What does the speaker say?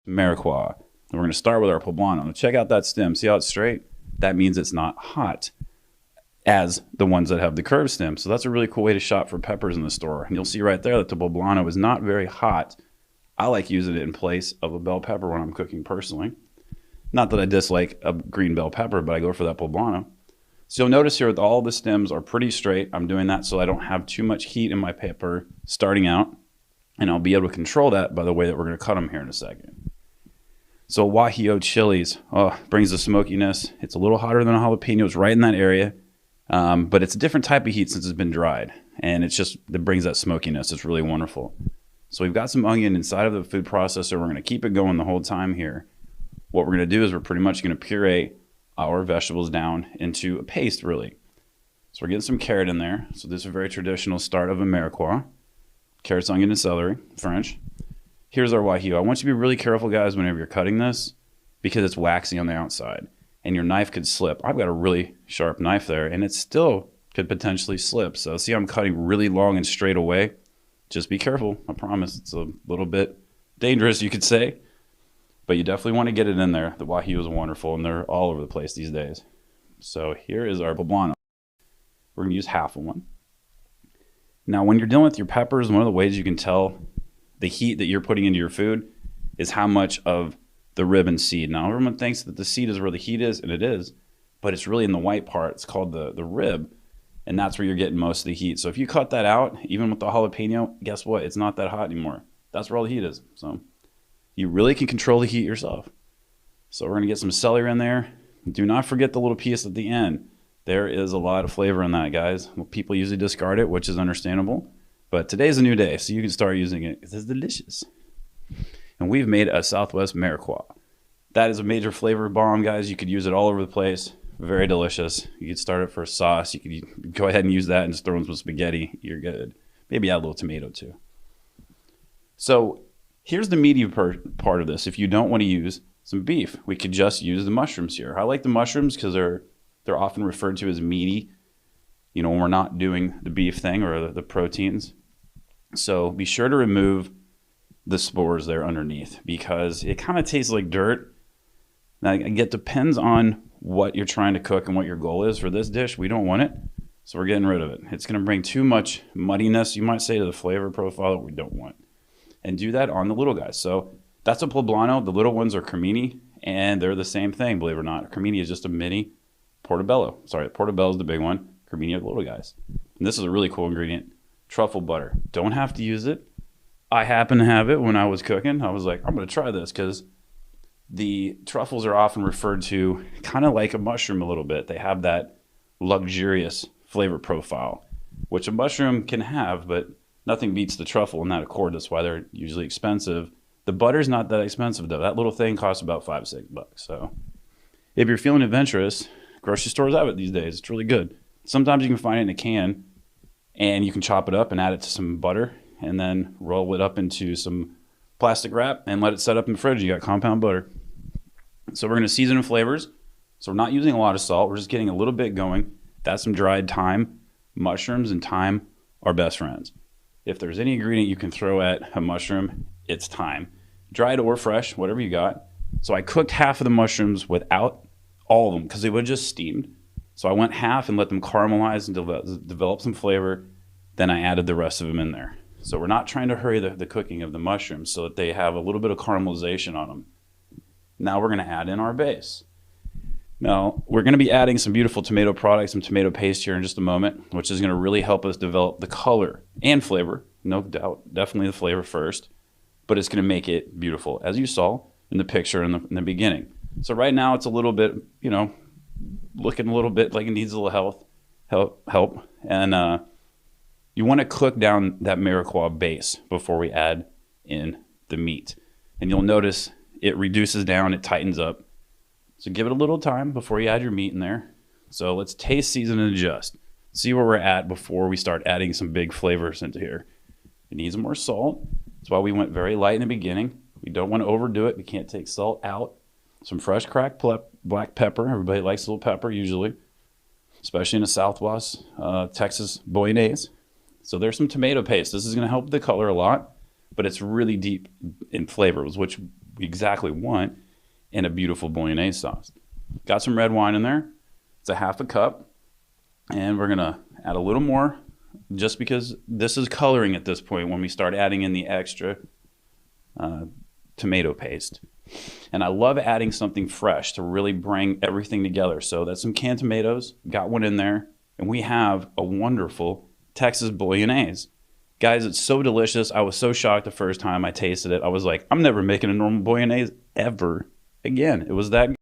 Mariqua. And we're going to start with our poblano. Now check out that stem. See how it's straight? That means it's not hot as the ones that have the curved stem. So that's a really cool way to shop for peppers in the store. And you'll see right there that the poblano is not very hot. I like using it in place of a bell pepper when I'm cooking personally. Not that I dislike a green bell pepper, but I go for that poblano. So you'll notice here that all the stems are pretty straight. I'm doing that so I don't have too much heat in my pepper starting out. And I'll be able to control that by the way that we're going to cut them here in a second. So Guajillo chilies brings the smokiness. It's a little hotter than a jalapeno. It's right in that area. But it's a different type of heat since it's been dried. And it brings that smokiness. It's really wonderful. So we've got some onion inside of the food processor. We're going to keep it going the whole time here. What we're going to do is we're pretty much going to puree our vegetables down into a paste, really. So we're getting some carrot in there. So this is a very traditional start of a Mariqua. Carrots, onion, and celery, French. Here's our guajillo. I want you to be really careful, guys, whenever you're cutting this because it's waxy on the outside and your knife could slip. I've got a really sharp knife there and it still could potentially slip. So see, I'm cutting really long and straight away. Just be careful. I promise it's a little bit dangerous, you could say. But you definitely want to get it in there. The guajillo is wonderful, and they're all over the place these days. So here is our poblano. We're going to use half of one. Now, when you're dealing with your peppers, one of the ways you can tell the heat that you're putting into your food is how much of the rib and seed. Now, everyone thinks that the seed is where the heat is, and it is, but it's really in the white part. It's called the rib, and that's where you're getting most of the heat. So if you cut that out, even with the jalapeno, guess what? It's not that hot anymore. That's where all the heat is. So you really can control the heat yourself. So we're going to get some celery in there. Do not forget the little piece at the end. There is a lot of flavor in that, guys. Well, people usually discard it, which is understandable. But today's a new day, so you can start using it. It's delicious. And we've made a Southwest Mariqua. That is a major flavor bomb, guys. You could use it all over the place. Very delicious. You could start it for a sauce. You could go ahead and use that and just throw in some spaghetti. You're good. Maybe add a little tomato, too. So here's the meaty part of this. If you don't want to use some beef, we could just use the mushrooms here. I like the mushrooms because they're often referred to as meaty, you know, when we're not doing the beef thing or the proteins. So be sure to remove the spores there underneath because it kind of tastes like dirt. Now, it depends on what you're trying to cook and what your goal is for this dish. We don't want it, so we're getting rid of it. It's going to bring too much muddiness, you might say, to the flavor profile that we don't want. And do that on the little guys. So that's a poblano. The little ones are cremini, and they're the same thing, believe it or not. Cremini is just a mini portobello. Sorry, portobello is the big one. Cremini are the little guys. And this is a really cool ingredient. Truffle butter. Don't have to use it. I happen to have it when I was cooking. I was like, I'm going to try this because the truffles are often referred to kind of like a mushroom a little bit. They have that luxurious flavor profile, which a mushroom can have, but nothing beats the truffle in that accord. That's why they're usually expensive. The butter's not that expensive, though. That little thing costs about $5-6. So if you're feeling adventurous, grocery stores have it these days. It's really good. Sometimes you can find it in a can, and you can chop it up and add it to some butter, and then roll it up into some plastic wrap and let it set up in the fridge. You got compound butter. So we're going to season and flavors. So we're not using a lot of salt. We're just getting a little bit going. That's some dried thyme. Mushrooms and thyme are best friends. If there's any ingredient you can throw at a mushroom, it's thyme. Dried or fresh, whatever you got. So I cooked half of the mushrooms without all of them because they would just steamed. So I went half and let them caramelize and develop some flavor. Then I added the rest of them in there. So we're not trying to hurry the cooking of the mushrooms so that they have a little bit of caramelization on them. Now we're going to add in our base. Now we're going to be adding some beautiful tomato products, some tomato paste here in just a moment, which is going to really help us develop the color and flavor. No doubt, definitely the flavor first, but it's going to make it beautiful, as you saw in the picture in the beginning. So right now it's a little bit, you know, looking a little bit like it needs a little help. And you want to cook down that Mariqua base before we add in the meat. And you'll notice it reduces down, it tightens up. So give it a little time before you add your meat in there. So let's taste, season, and adjust. See where we're at before we start adding some big flavors into here. It needs more salt. That's why we went very light in the beginning. We don't want to overdo it. We can't take salt out. Some fresh cracked black pepper. Everybody likes a little pepper usually, especially in the Southwest Texas Bolognese. So there's some tomato paste. This is going to help the color a lot, but it's really deep in flavors, which we exactly want in a beautiful bolognese sauce. Got some red wine in there. It's a half a cup. And we're gonna add a little more just because this is coloring at this point when we start adding in the extra tomato paste. And I love adding something fresh to really bring everything together. So that's some canned tomatoes, got one in there, and we have a wonderful Texas bolognese. Guys, it's so delicious. I was so shocked the first time I tasted it. I was like, I'm never making a normal bolognese ever again. It was that